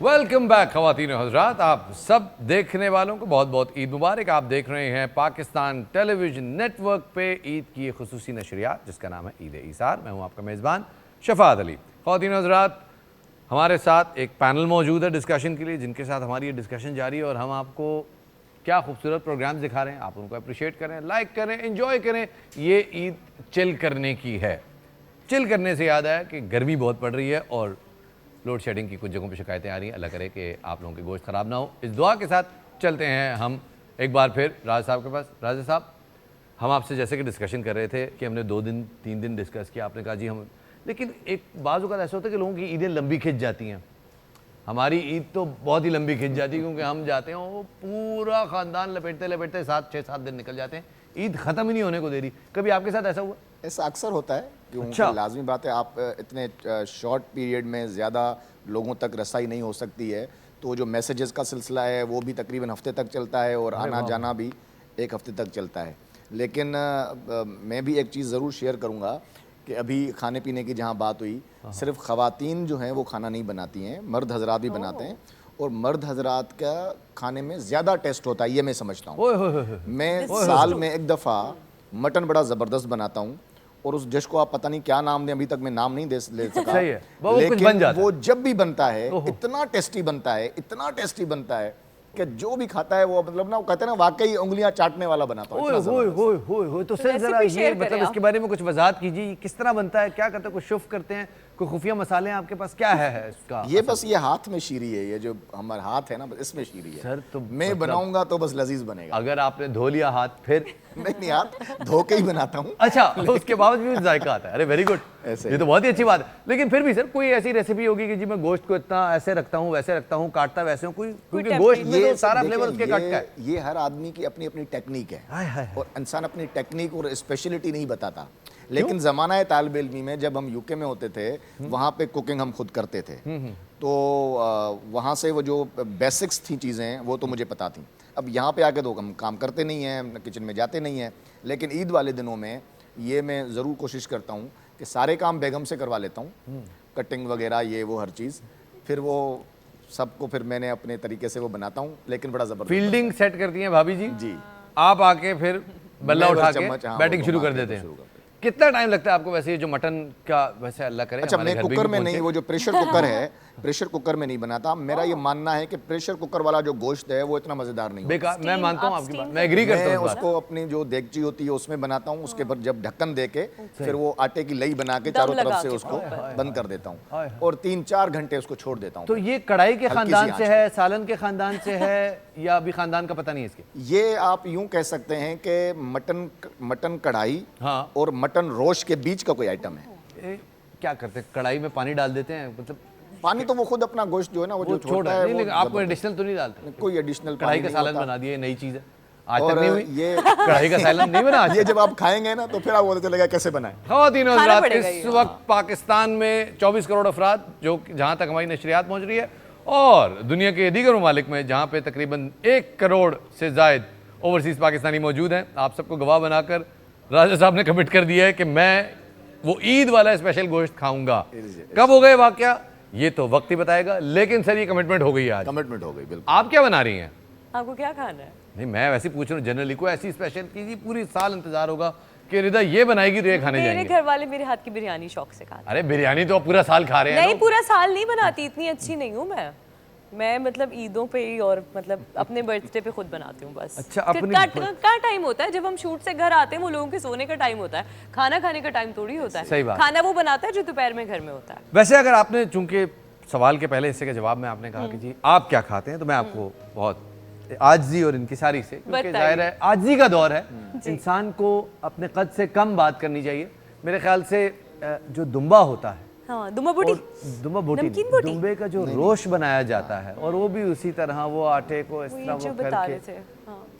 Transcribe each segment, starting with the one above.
Welcome back ख़वातीन और हज़रात, आप सब देखने वालों को बहुत बहुत ईद मुबारक। आप देख रहे हैं पाकिस्तान टेलीविज़न नेटवर्क पे ईद की खुसूसी नशरियात जिसका नाम है ईद ईसार। मैं हूं आपका मेज़बान शफ़ात अली। ख़वातीन और हज़रात, हमारे साथ एक पैनल मौजूद है डिस्कशन के लिए, जिनके साथ हमारी ये डिस्कशन जारी है और हम आपको क्या खूबसूरत प्रोग्राम दिखा रहे हैं। आप उनको अप्रिशिएट करें, लाइक करें, एंजॉय करें। ये ईद चिल करने की है। चिल करने से याद आया कि गर्मी बहुत पड़ रही है और लोड शेडिंग की कुछ जगहों पे शिकायतें आ रही हैं। अल्लाह करे कि आप लोगों की गोश्त ख़राब ना हो। इस दुआ के साथ चलते हैं हम एक बार फिर राज साहब के पास। राज साहब, हम आपसे जैसे कि डिस्कशन कर रहे थे कि हमने 2 दिन 3 दिन डिस्कस किया, आपने कहा जी हम, लेकिन एक बाज़ औक़ात ऐसा होता है कि लोगों की ईदें लंबी खिंच जाती हैं। हमारी ईद तो बहुत ही लंबी खिंच जाती है क्योंकि हम जाते हैं वो पूरा ख़ानदान लपेटते लपेटते 6-7 दिन निकल जाते हैं, ईद ख़त्म ही नहीं होने को दे रही। कभी आपके साथ ऐसा हुआ? ऐसा अक्सर होता है क्योंकि अच्छा। लाजमी बात है, आप इतने शॉर्ट पीरियड में ज़्यादा लोगों तक रसाई नहीं हो सकती है, तो जो मैसेजेस का सिलसिला है वो भी तकरीबन हफ्ते तक चलता है और आना जाना भी 1 हफ्ते तक चलता है। लेकिन मैं भी एक चीज़ ज़रूर शेयर करूँगा कि अभी खाने पीने की जहाँ बात हुई, सिर्फ ख़वातीन जो हैं वो खाना नहीं बनाती हैं, मर्द हजरात भी बनाते हैं और मर्द हजरात का खाने में ज़्यादा टेस्ट होता है, ये मैं समझता हूँ। मैं साल में एक दफ़ा मटन बड़ा ज़बरदस्त बनाता हूँ और उस डिश को आप पता नहीं क्या नाम दें, अभी तक मैं नाम नहीं ले सका। सही है, लेकिन वो जब भी बनता है इतना टेस्टी बनता है, इतना टेस्टी बनता है कि जो भी खाता है वो मतलब ना, वो कहते हैं ना, वाकई उंगलियां चाटने वाला बनाता है। तो सर जरा ये मतलब इसके बारे में कुछ वजाहत कीजिए, किस तरह बनता है, क्या करते हैं, कुछ शुफ करते हैं, कोई खुफिया मसाले हैं आपके पास, क्या है इसका? ये बस ये हाथ में शीरी है, ये जो हमारा हाथ है ना, बस इसमें शीरी है सर। तो मैं बनाऊंगा तो बस लजीज बनेगा। अगर आपने धो लिया हाथ फिर? नहीं, हाथ धो के ही बनाता हूँ। अच्छा, तो उसके बावजूद भी जायका आता है। अरे वेरी गुड, ऐसे ये तो बहुत ही अच्छी बात है। लेकिन फिर भी सर कोई ऐसी रेसिपी होगी कि जी मैं गोश्त को इतना ऐसे रखता हूँ, वैसे रखता हूँ, काटता वैसे हूँ, कोई, क्योंकि गोश्त में तो सारा फ्लेवर उसके कट का है। ये हर आदमी की अपनी अपनी टेक्निक है और इंसान अपनी टेक्निक और स्पेशलिटी नहीं बताता। लेकिन ज़माना है तालिब इल्मी में, जब हम यूके में होते थे वहाँ पे कुकिंग हम खुद करते थे, तो वहाँ से वो जो बेसिक्स थी चीज़ें वो तो मुझे पता थी। अब यहाँ पे आके तो हम काम करते नहीं हैं, किचन में जाते नहीं हैं, लेकिन ईद वाले दिनों में ये मैं ज़रूर कोशिश करता हूँ कि सारे काम बेगम से करवा लेता हूँ, कटिंग वगैरह ये वो हर चीज़, फिर वो सबको फिर मैंने अपने तरीके से वो बनाता हूँ। लेकिन बड़ा ज़बरदस्त फील्डिंग सेट करती हैं भाभी जी जी, आप आके फिर बल्ला उठा के हाँ, बैटिंग शुरू कर देते हैं। कितना टाइम लगता है आपको वैसे ये जो मटन का, वैसे अल्लाह करे? अच्छा, मैं कुकर में नहीं, वो जो प्रेशर कुकर है, प्रेशर कुकर में नहीं बनाता। मेरा ये मानना है कि प्रेशर कुकर वाला जो गोश्त है वो इतना मजेदार नहीं बेकार। मैं मानता हूँ आपकी बात, मैं एग्री करता हूँ। उसको अपनी जो देगची होती है उसमें बनाता हूँ, उसके ऊपर जब ढक्कन दे के फिर वो आटे की लई बना के चारों तरफ से उसको बंद कर देता हूँ और 3-4 घंटे उसको छोड़ देता हूँ। तो ये कढ़ाई के खानदान से है, सालन के खानदान से है, या अभी खानदान का पता नहीं है इसके? ये आप यूं कह सकते हैं कि मटन कढ़ाई और मटन रोश के बीच का कोई आइटम है। क्या करते हैं, कढ़ाई में पानी डाल देते हैं? मतलब पानी तो वो खुद अपना गोश्त जो है ना वो जो छोटा है, लेकिन आपको एडिशनल तो नहीं डालते? कोई एडिशनल कढ़ाई का सालन बना दिए, नई चीज है, आज और तक नहीं हुई ये कढ़ाई का सालन नहीं बना। ये जब आप खाएंगे ना तो फिर आपको पता चलेगा कैसे बनाए। ख़वातीन और हज़रात, इस वक्त पाकिस्तान में 24 करोड़ अफराद, जो जहाँ तक हमारी नशरियात पहुँच रही है, और दुनिया के दीगर ममालिक में जहाँ पे तकरीबन 1 करोड़ से ज़ायद ओवरसीज़ पाकिस्तानी मौजूद हैं, आप सबको गवाह बनाकर राजा साहब ने कमिट कर दिया है कि मैं वो ईद वाला स्पेशल गोश्त खाऊंगा। कब हो गए वाकया ये तो वक्त ही बताएगा, लेकिन सर ये कमिटमेंट हो गई है आज। कमिटमेंट हो गई, बिल्कुल। आप क्या बना रही हैं? आपको क्या खाना है? नहीं, मैं वैसे पूछ रहा हूँ जनरली, कोई ऐसी स्पेशल चीज़ पूरी साल इंतजार होगा कि रिदा ये बनाएगी तो ये खाने जाएंगे? मेरे घर वाले मेरे हाथ की बिरयानी शौक से खाते हैं। अरे बिरयानी तो आप पूरा साल खा रहे हैं। नहीं, पूरा साल नहीं बनाती, इतनी अच्छी नहीं हूँ मैं मतलब ईदों पे ही और मतलब अपने बर्थडे पे खुद बनाती हूँ बस। अच्छा, अपनी का टाइम होता है जब हम शूट से घर आते हैं, वो लोगों के सोने का टाइम होता है, खाना खाने का टाइम थोड़ी होता है। सही बात। खाना वो बनाता है जो दोपहर में घर में होता है। वैसे अगर आपने, चूंकि सवाल के पहले हिस्से के जवाब में आपने कहा कि जी आप क्या खाते हैं, तो मैं आपको बहुत आजिज़ी और इनकिसारी से, क्योंकि जाहिर है आजिज़ी का दौर है, इंसान को अपने कद से कम बात करनी चाहिए। मेरे ख्याल से जो दुम्बा होता है, हाँ, दुम्बा बोटी, दुम्बे का जो रोश बनाया जाता है, और वो भी उसी तरह वो आटे को इस तरह वो करके,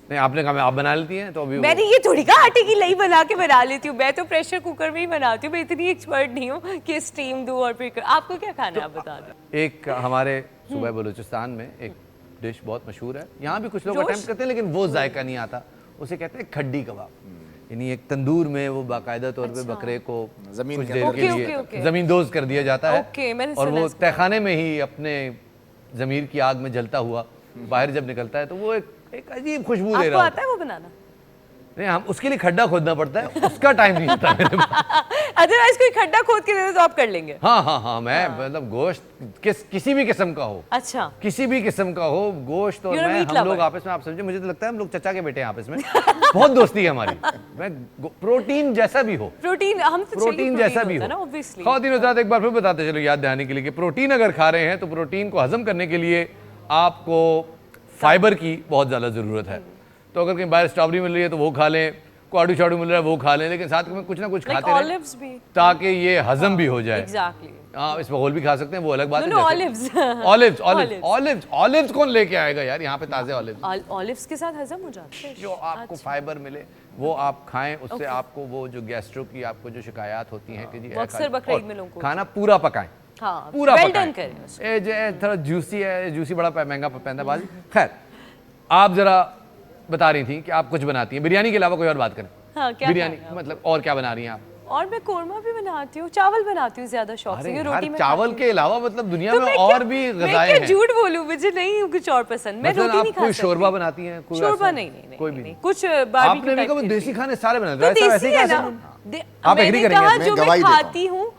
नहीं आपने कहा आप बना लेती हैं, तो अभी मैंने ये थोड़ी कहा आटे की लई बना के बना लेती हूँ, मैं तो प्रेशर कुकर में ही बनाती हूँ, मैं इतनी एक्सपर्ट नहीं हूँ कि स्टीम दूँ और फिर आपको क्या खाना है आप बता दें। एक हमारे सूबे बलूचिस्तान में एक डिश बहुत मशहूर है, यहाँ भी कुछ लोग अटेम्प्ट करते हैं लेकिन वो जायका नहीं आता, उसे कहते हैं खड्डी कबाब। यानी एक तंदूर में वो बाकायदा तौर पे बकरे को कुछ देर के लिए ज़मींदोज़ कर दिया जाता है और वो तहखाने में ही अपने ज़मीर की आग में जलता हुआ बाहर जब निकलता है तो वो एक अजीब खुशबू दे आपको रहा आता है वो बनाना? नहीं, हम उसके लिए खड्डा खोदना पड़ता है, उसका टाइम नहीं होता मेरे पास। अदरवाइज कोई खड्डा खोद के दे दो तो आप कर लेंगे। हाँ, मैं मतलब गोश्त किसी भी किस्म का हो, अच्छा, किसी भी किस्म का हो, गोश्त और You're a मैं, meat हम lover. लोग आपस में, आप समझे, मुझे तो लगता है हम लोग चचा के बेटे हैं आपस में। बहुत दोस्ती है हमारी। मैं प्रोटीन जैसा भी हो, प्रोटीन हम तो प्रोटीन जैसा भी हो ना ऑब्वियसली। खातिन हज़रात, एक बार फिर बताते चलो याद दिलाने के लिए कि प्रोटीन अगर खा रहे हैं तो प्रोटीन को हजम करने के लिए आपको फाइबर की बहुत ज़्यादा ज़रूरत है। तो अगर कहीं बाहर स्ट्रॉबेरी मिल रही है तो वो खा लें, कोई शाड़ू मिल रहा है वो खा लें, लेकिन साथ में कुछ ना कुछ खाते रहें ऑलिव्स भी, ताकि ये हजम भी हो जाए। एग्जैक्टली। हाँ, इसमें होल भी खा सकते हैं, वो अलग बात है। ऑलिव्स ऑलिव्स कौन लेके आएगा यार यहाँ पे ताज़े ऑलिव्स? ऑलिव्स के साथ हजम हो जाते हैं। जो आपको फाइबर मिले वो आप खाएं, उससे आपको वो जो गैस्ट्रो की आपको जो शिकायत होती हैं कि जी अक्सर बकरीद में लोगों को खाना पूरा पकाएं, हाँ, पूरा well पकाएं। done करें उसको। ए जो थोड़ा जूसी है, जूसी बड़ा महंगा पैदा बाज। खैर, आप जरा बता रही थी कि आप कुछ बनाती हैं, बिरयानी के अलावा कोई और बात करें। हाँ, क्या बिरयानी मतलब और क्या बना रही हैं आप? और मैं कोरमा भी बनाती हूँ, चावल बनाती हूँ ज्यादा शौक से, अरे ये यार, रोटी में चावल के अलावा मतलब दुनिया तो में मैं और क्या- भी मैं ग़िज़ाएं क्या हैं। झूठ बोलूं, मुझे नहीं कुछ और पसंद, मैं मतलब रोटी आप नहीं खा कोई सकती। शोरबा बनाती हैं? कोई शोरबा ऐसा? नहीं, कोई भी नहीं, नहीं। कुछ आपने बारबेक्यू भी कहा टाइप देसी खाने सारे बनाते तो हैं, ऐसा देसी वैसे है कैसे? ना। आप मैंने एग्री करेंगे? कहा मैं जो मैं गवाही देता हूं। खाती हूँ,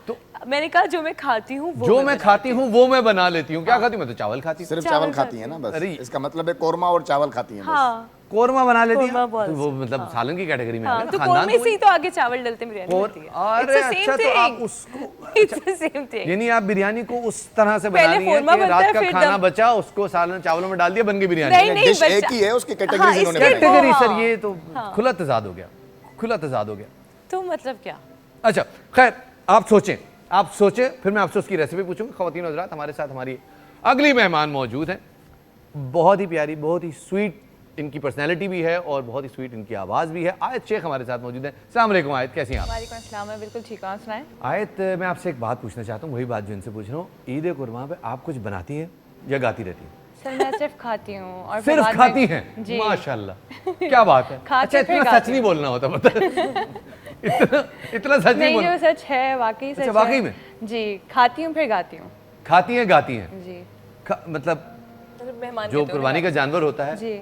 मैंने कहा जो मैं खाती हूँ वो जो मैं मैं बनाती खाती हूँ वो मैं बना लेती हूँ। क्या खाती हूँ मैं? तो चावल खाती हूँ। सिर्फ चावल चावल खाती खाती है ना बस, अरे। इसका मतलब है कोरमा और चावल खाती हैं बस। हाँ कोरमा बना लेती हैं कोरमा आप? बहुत तो वो मतलब सालन की कैटेगरी में आ हाँ, गया ना, तो खानदान कोरमे तो से ही तो आगे चावल डलते बिरयानी बनती है। अरे अच्छा, तो आप उसको It's the same thing. यानी आप बिरयानी को उस तरह से पहले बना रही हैं कोरमा कि बनता रात है, का फिर खाना दम। बचा, उसको सालन चावलों में डाल दिया, बन गई बिरयानी। नहीं, नहीं, डिश बच्चा- एक ही है, उसकी हाँ, कैटेगरीज इन्होंने इसके बनाई। कैटेगरी हाँ। सर, ये तो खुला तजाद हो गया, खुला तजाद हो गया। तो मतलब क्या? अच्छा खैर, आप सोचें, फिर मैं आपसे उसकी रेसिपी पूछूंगा। ख़वातीन हज़रात, हमारे साथ हमारी अगली मेहमान मौजूद हैं, बहुत ही प्यारी, बहुत ही स्वीट इनकी पर्सनैलिटी भी है और बहुत ही स्वीट इनकी आवाज़ भी है। आयत शेख हमारे साथ मौजूद हैं। अस्सलाम वालेकुम आयत, कैसी हैं आप? वालेकुम अस्सलाम, मैं बिल्कुल ठीक हूँ, आप सुनाएं। आयत, मैं आपसे एक बात पूछना चाहता हूँ, वही बात जो इनसे पूछ रहा हूँ। ईद कुर्बान पे आप कुछ बनाती हैं या गाती रहती हैं? सर मैं सिर्फ खाती हूँ और फिर सिर्फ बाद में- खाती हैं? जी। माशाल्लाह, क्या बात है। खाते अच्छा, फिर इतना गाती सच नहीं बोलना होता पता है? इतना सच नहीं नहीं, बोलना। जो सच है वाकई सच अच्छा, है। वाकई में? जी, खाती हूँ फिर गाती हूँ। खाती हैं गाती हैं? जी मतलब मेहमान जो कुर्बानी का जानवर होता है जी।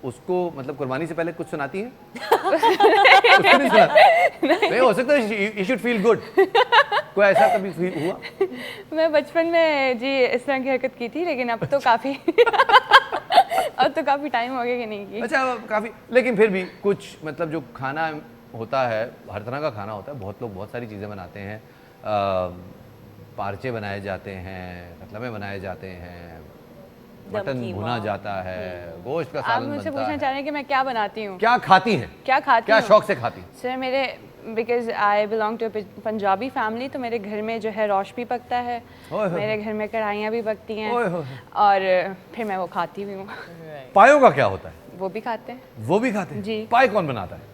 उसको मतलब कुर्बानी से पहले कुछ सुनाती हैं? उसको नहीं सुनाती? नहीं हो सकता, यू शुड फील गुड। कोई ऐसा कभी फील हुआ? मैं बचपन में जी इस तरह की हरकत की थी, लेकिन अब तो काफ़ी अब तो काफ़ी टाइम हो गया कि नहीं की। अच्छा, काफ़ी, लेकिन फिर भी कुछ मतलब जो खाना होता है, हर तरह का खाना होता है, बहुत लोग बहुत सारी चीज़ें बनाते हैं। पारचे बनाए जाते हैं, कतलमे बनाए जाते हैं, मटन कीमा। भुना जाता है, गोश्त का आप सालन मुझसे बनता पूछना है। चाह रहे हैं कि मैं क्या बनाती हूँ, क्या खाती हैं? क्या खाती क्या हूँ? शौक से खाती हैं? सर मेरे because I belong to Punjabi family, तो मेरे घर में जो है रोश भी पकता है, ओए होए। मेरे घर में कढ़ाइयाँ भी पकती हैं ओए होए। और फिर मैं वो खाती भी हूँ। पायों का क्या होता है? वो भी खाते हैं। वो भी खाते हैं? जी। पाए कौन बनाता है?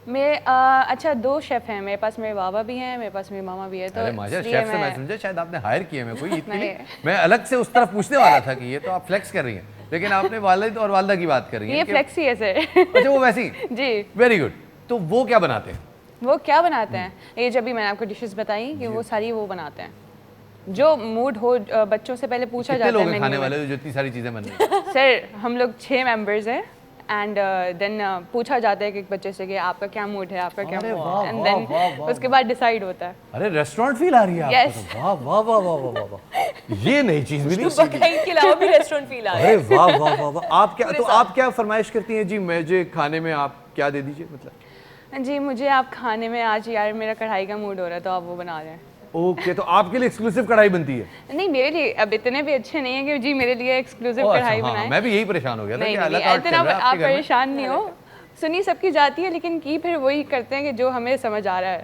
मेरे अच्छा 2 शेफ हैं मेरे पास, मेरे बाबा भी हैं, मेरे पास मेरी मामा भी है। तो अरे माशा, इसलिए शेफ से मैं समझा शायद आपने हायर किया मैं कोई ईद के लिए। नहीं। मैं अलग से उस तरफ पूछने वाला था कि ये तो आप फ्लेक्स कर रही हैं, लेकिन आपने वालिद और वालदा की बात कर रही ये हैं कि- फ्लेक्सी है सर। अच्छा, वो वैसी। जी। Very good. तो वो क्या बनाते हैं? वो क्या बनाते हैं, ये जब भी मैंने आपको डिशेस बताई कि वो सारी वो बनाते हैं, जो मूड हो। बच्चों से पहले पूछा कितने जाता लोग है हैं खाने मेन्यू में। वाले जो इतनी सारी चीजें बन रही हैं? सर हम लोग 6 मेंबर्स हैं एंड देन पूछा जाता है कि एक बच्चे से कि आपका क्या मूड है, आपका क्या अरे मूड वाह, है, एंड वाह, देन वाह, वाह, उसके बाद डिसाइड होता है। अरे रेस्टोरेंट फील आ रही है Yes. आपको तो। वाह वाह वाह वाह वाह वाह वाह, ये नई चीज मिली। बकरीद के अलावा भी रेस्टोरेंट फील आ रहा है। अरे वाह वाह वाह वाह। आप क्या, तो आप क्या फरमाइश करती हैं जी, मुझे खाने में आप क्या दे दीजिए मतलब? जी मुझे आप खाने में आज यार मेरा कढ़ाई का मूड हो रहा है तो आप वो बना रहे हैं। ओके, तो आपके लिए एक्सक्लूसिव कढ़ाई बनती है? नहीं मेरे लिए अब इतने भी अच्छे नहीं है कि जी मेरे लिए एक्सक्लूसिव ओह, अच्छा, कढ़ाई हाँ, बनाए। मैं भी यही परेशान हो गया था नहीं कि नहीं, अलग नहीं आर्ट चल इतना रहा है आप आपके घर में। परेशान नहीं हो, सुनी सबकी जाती है लेकिन की फिर वही करते हैं कि जो हमें समझ आ रहा है।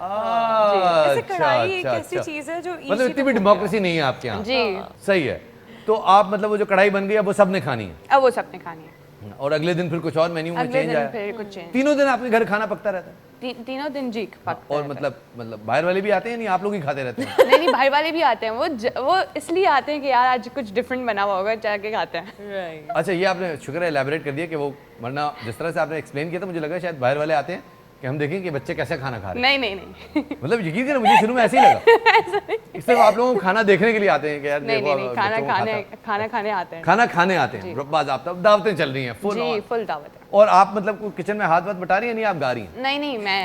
ऐसे अच्छा, कढ़ाई एक अच्छा, ऐसी अच्छा। चीज है जो मतलब easy इतनी to भी cook डेमोक्रेसी नहीं है आपके यहाँ? जी सही है। तो आप मतलब वो जो कढ़ाई बन गई अब वो सबने खानी है, अब वो सबने खानी है। और अगले दिन फिर कुछ और मेन्यू में अगले चेंज दिन आया? फिर कुछ चेंज। तीनों दिन आपके घर खाना पकता रहता है? तीनों दिन जी पकता और है। मतलब बाहर वाले भी आते हैं, नहीं आप लोग ही खाते रहते हैं? नहीं नहीं भाई वाले भी आते हैं, वो इसलिए आते हैं कि यार आज कुछ डिफरेंट बना हुआ होगा, जाके खाते हैं। Right. अच्छा, ये आपने शुक्र है एलैबोरेट कर दिया कि वो, वरना जिस तरह से आपने एक्सप्लेन किया था मुझे लगा शायद बाहर वाले आते हैं कि हम देखें कि बच्चे कैसे खाना खा रहे हैं? नहीं नहीं नहीं मतलब यकीन करें मुझे शुरू में ऐसे ही लगा। इस तरह आप लोगों को खाना देखने के लिए आते हैं कि यार नहीं देखो नहीं नहीं, अब बच्चों को खाना खाने आते हैं। खाना खाने आते हैं, बाज़ाब्ता दावतें चल रही हैं फुल जी, फुल दावत है। और आप मतलब किचन में हाथ बटा रही हैं, नहीं आप गा रही हैं? नहीं नहीं, मैं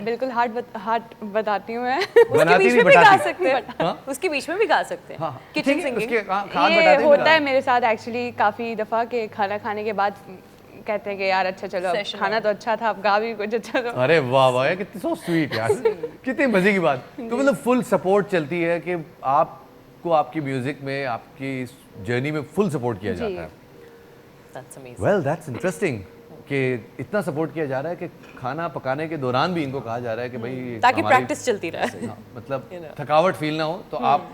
बिल्कुल हार्ट बताती हूँ मैं। उसके बनाती बीच नहीं, में भी गा बटाती। सकते हैं, हाँ? उसके बीच में भी गा सकते हैं, हाँ, किचन ठीक है, सिंगिंग। उसके हाथ ये बटाते होता है हैं मेरे साथ एक्चुअली काफ़ी दफ़ा कि खाना खाने के बाद कहते हैं कि यार अच्छा चलो अब Session खाना तो अच्छा था, अब गा भी कुछ अच्छा तो। अरे वाह वाह यार, कितनी सो स्वीट यार, कितनी मजे की बात। तो मतलब फुल सपोर्ट चलती है कि आपको आपकी म्यूजिक में, आपकी जर्नी में फुल सपोर्ट किया जी। जाता है। That's amazing. Well that's interesting कि इतना सपोर्ट किया जा रहा है कि खाना पकाने के दौरान भी इनको कहा जा रहा है कि भाई ताकि हमारी- प्रैक्टिस चलती रहे। हाँ, मतलब You know. थकावट फील ना हो तो आप,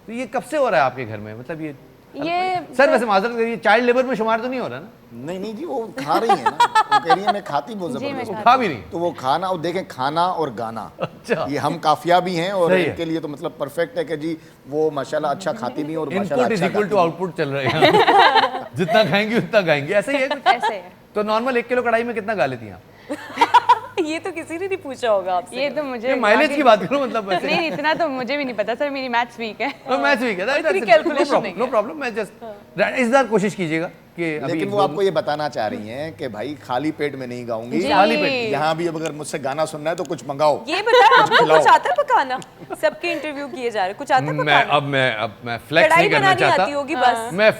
तो ये कब से हो रहा है आपके घर में? मतलब ये ये सर वैसे माजरत करिए, चाइल्ड लेबर में शुमार तो नहीं हो रहा ना? नहीं नहीं जी, वो खा रही है ना, वो कह रही है मैं खाती बहुत जी, मैं जबरदस्त। वो खा भी नहीं? तो वो खाना, और देखें खाना और गाना, अच्छा। ये हम काफिया भी हैं और सही है। इनके लिए तो मतलब परफेक्ट है कि जी वो माशाल्लाह अच्छा खाती भी हैं और माशाल्लाह इनपुट इज अच्छा इक्वल टू गाती आउटपुट चल रहे हैं। जितना खाएंगे उतना गाएंगे, ऐसे ही है कुछ? ऐसे है। तो नॉर्मल 1 किलो कढ़ाई में कितना गा लेती हैं आप? ये तो किसी ने नहीं पूछा होगा आपसे। ये तो मुझे ये माइलेज की बात करो, मतलब वैसे नहीं इतना तो मुझे भी नहीं पता सर, मेरी मैथ्स वीक है। तो मैच भी कहता इतनी calculation नहीं नो प्रॉब्लम, मैं जस्ट इस बार कोशिश कीजिएगा कि है। अभी लेकिन वो आपको ये बताना चाह रही हैं कि भाई खाली पेट में नहीं गाऊंगी, जी। खाली पेट। यहाँ भी अब अगर मुझसे गाना सुनना है तो कुछ मंगाओ। ये बताओ आपको खिलाओ। कुछ आता है पकाना? सबके इंटरव्यू किए जा रहे हैं, कुछ आता है मैं पकाना? अब मैं फ्लेक्स कढ़ाई नहीं करना बनानी चाहता। आती होगी बस। मैं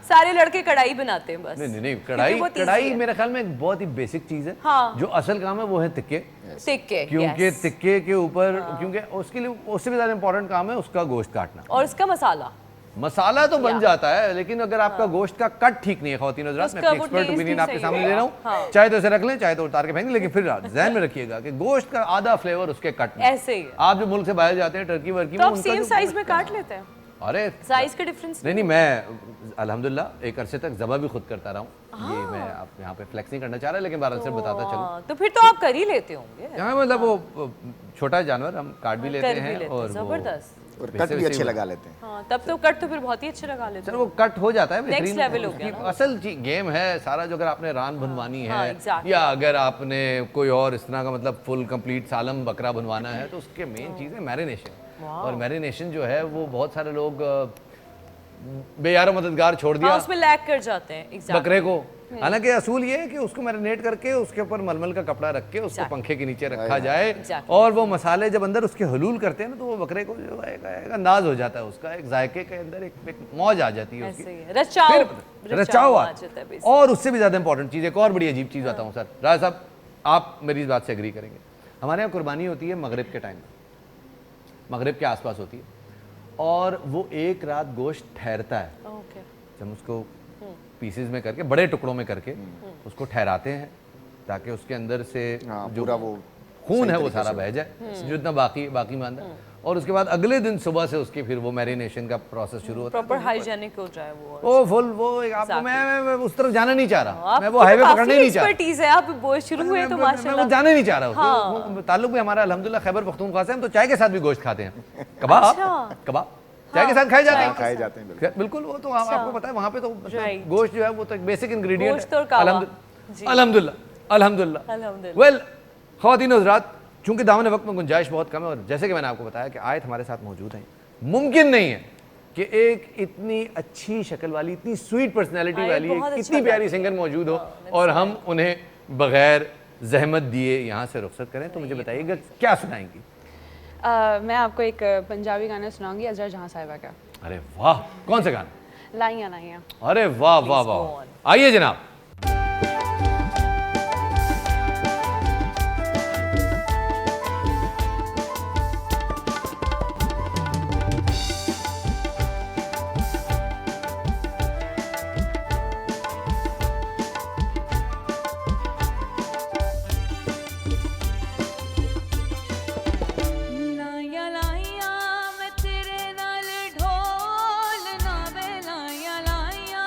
सारे लड़के कढ़ाई बनाते हैं बस। नहीं क्योंकि कढ़ाई बहुत easy कढ़ाई है। मेरे ख्याल में एक बहुत ही बेसिक चीज है। हाँ। जो असल काम है वो है तिक्के, टिक्के, क्योंकि yes। तिक्के के ऊपर, क्योंकि उसके लिए उससे भी ज्यादा इंपॉर्टेंट काम है उसका गोश्त काटना। और इसका मसाला मसाला तो बन जाता है, लेकिन अगर आपका गोश्त का कट ठीक नहीं है ख्वातीन हज़रात, मैं उसका अपनी वो एक्सपर्ट taste ओपिनियन ही आपके सही सामने होगा। दे रहा हूँ। हाँ। चाहे तो इसे रख लें, चाहे तो उतार के फेंक दें, लेकिन फिर ध्यान में रखिएगा कि गोश्त का आधा फ्लेवर उसके कट में। ऐसे ही है। आप जो मुल्क से बाहर जाते हैं टर्की वर्की तो में, आप उनका सेम जो- साइज में काट लेते हैं? अरे साइज का डिफरेंस नहीं, मैं अल्हम्दुलिल्लाह एक अरसे तक ज़बा भी खुद करता रहा हूँ। ये मैं आप यहाँ पे फ्लेक्स नहीं करना चाह रहा, लेकिन बहरहाल से बताता चलूँ। तो फिर तो आप कर ही लेते होंगे। यहाँ मतलब वो छोटा जानवर हम काट भी लेते कर भी हैं लेते और हैं, वो जबरदस्त। और वैसे कट भी वैसे अच्छे ही लगा लेते हैं। हाँ, तब तो कट तो फिर बहुत ही अच्छे लगा लेते चलो हैं। वो कट हो जाता है बेहतरीन। level हो गया उसकी ना। असल गेम है सारा, जो अगर आपने रान बनवानी है हाँ, exactly। या अगर आपने कोई और इस तरह का मतलब फुल कंप्लीट सालम बकरा बनवाना है तो उसके मेन चीज़ है मैरिनेशन। और मैरिनेशन जो है वो बहुत सारे लोग बेयारो मददगार छोड़ दिया हाँ, उसमें लैग कर जाते हैं। Exactly। बकरे को। हालांकि असूल ये है कि उसको मैरिनेट करके उसके ऊपर मलमल का कपड़ा रख के उसको पंखे के नीचे रखा जाए, Exactly। और वो मसाले जब अंदर उसके हलूल करते हैं ना, तो वो बकरे को जो है एक अंदाज हो जाता है उसका, एक जायके के अंदर एक मौज आ जाती है ऐसे ही उसकी। है। रचाओ रचाओ आ आ जाता है basically। और उससे भी ज़्यादा इंपॉर्टेंट चीज़, एक और बड़ी अजीब चीज़ बताऊँ सर, राज साहब आप मेरी इस बात से एग्री करेंगे। हमारे यहाँ कुर्बानी होती है मगरिब के टाइम, मगरिब के आसपास होती है, और वो एक रात गोश्त ठहरता है। ओके। जब उसको पीसेस में करके, बड़े टुकड़ों में करके उसको ठहराते हैं ताकि उसके अंदर से हाँ, जो पूरा वो खून है वो सारा बह जाए, जितना बाकी में अंदर, और उसके बाद अगले दिन सुबह से उसकी फिर वो मैरिनेशन का प्रोसेस शुरू होता है। प्रॉपर हाइजेनिक हो जाए वो। ओ फुल वो एक आपको मैं उस तरफ जाना नहीं चाह रहा, मैं वो आपको हाईवे तो पकड़ना ही नहीं चाह रहा। एक्सपर्टीज है, आप वो शुरू हुए तो मैं माशाल्लाह। वो जाने नहीं चाह रहा हूँ। वो ताल्लुक भी हमारा अल्हम्दुलिल्लाह खैबर पख्तूनख्वा से, हम तो चाय के साथ भी गोश्त खाते हैं। कबाब कबाब चाय के साथ खाए जाते हैं। खाए जाते हैं बिल्कुल। बिल्कुल, वो तो आपको पता है वहाँ पे तो मतलब Right। गोश्त जो है वो तो एक बेसिक इंग्रेडिएंट गोश्त और कावा। जी। अल्हम्दुलिल्लाह अल्हम्दुलिल्लाह। अल्हम्दुलिल्लाह। वेल ख़वातीन हज़रात, चूंकि दामन वक्त में गुंजाइश बहुत कम है, और जैसे कि मैंने आपको बताया कि आयत हमारे साथ मौजूद हैं, मुमकिन नहीं है कि एक इतनी अच्छी शक्ल वाली, इतनी स्वीट पर्सनैलिटी आयत वाली, बहुत एक अच्छा इतनी प्यारी गाती है। सिंगर मौजूद हो और हम उन्हें बगैर जहमत दिए यहाँ से रुखसत करें। तो मुझे बताइएगा क्या सुनाएंगी? मैं आपको एक पंजाबी गाना सुनाऊंगी अजहर जहाँ साहिबा का, अरे वाह, कौन सा गाना? लाइयाँ लाइयाँ। अरे वाह वाह go वाह, on। आइए जनाब। ਲਾਈਆਂ ਲਾਈਆਂ ਮੈਂ ਤੇਰੇ ਨਾਲ ਢੋਲ ਨਾ ਵੇ ਲਾਈਆਂ ਲਾਈਆਂ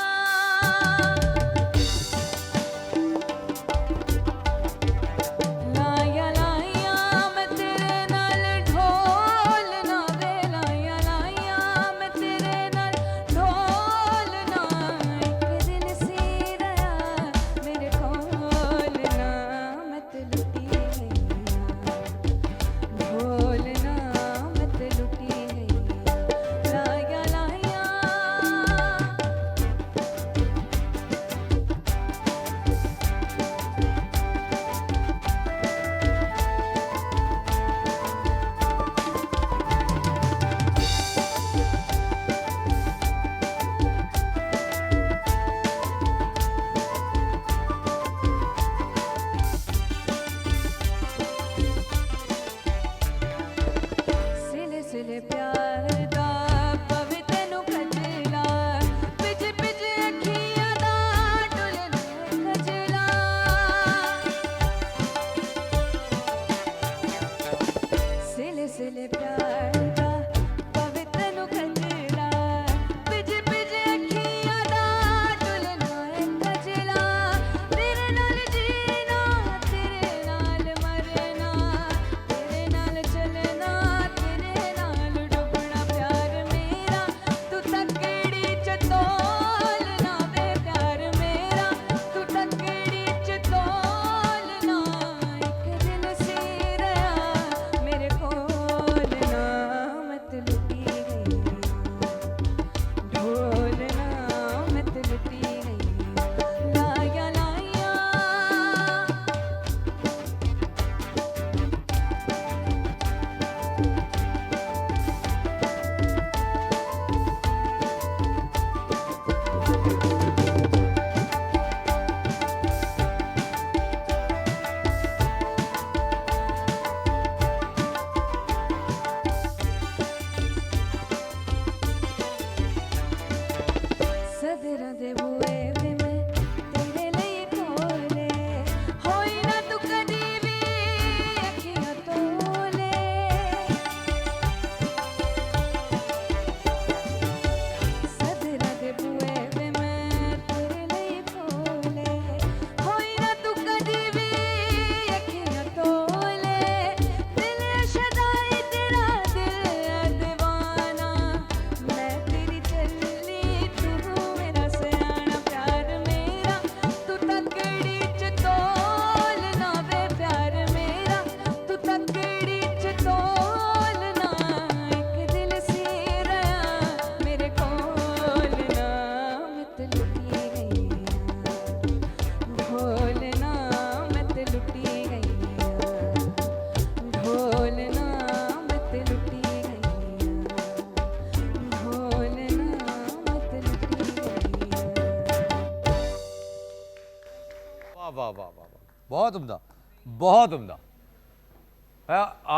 वाह वाह वाह, बहुत उम्दा, बहुत उम्दा।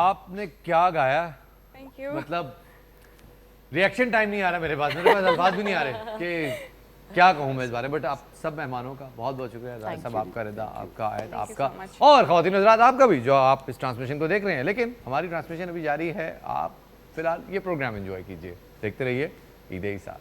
आपने क्या गाया, थैंक यू। मतलब रिएक्शन टाइम नहीं आ रहा मेरे पास अल्फाज भी नहीं आ रहे कि क्या कहूँ मैं इस बारे में। बट आप सब मेहमानों का बहुत बहुत शुक्रिया, सब आपका रिदा, आपका आयत, आपका so much. और ख़वातीन हज़रात आपका भी जो आप इस ट्रांसमिशन को देख रहे हैं। लेकिन हमारी ट्रांसमिशन अभी जारी है, आप फिलहाल ये प्रोग्राम एंजॉय कीजिए, देखते रहिए ईद-ए-इसार।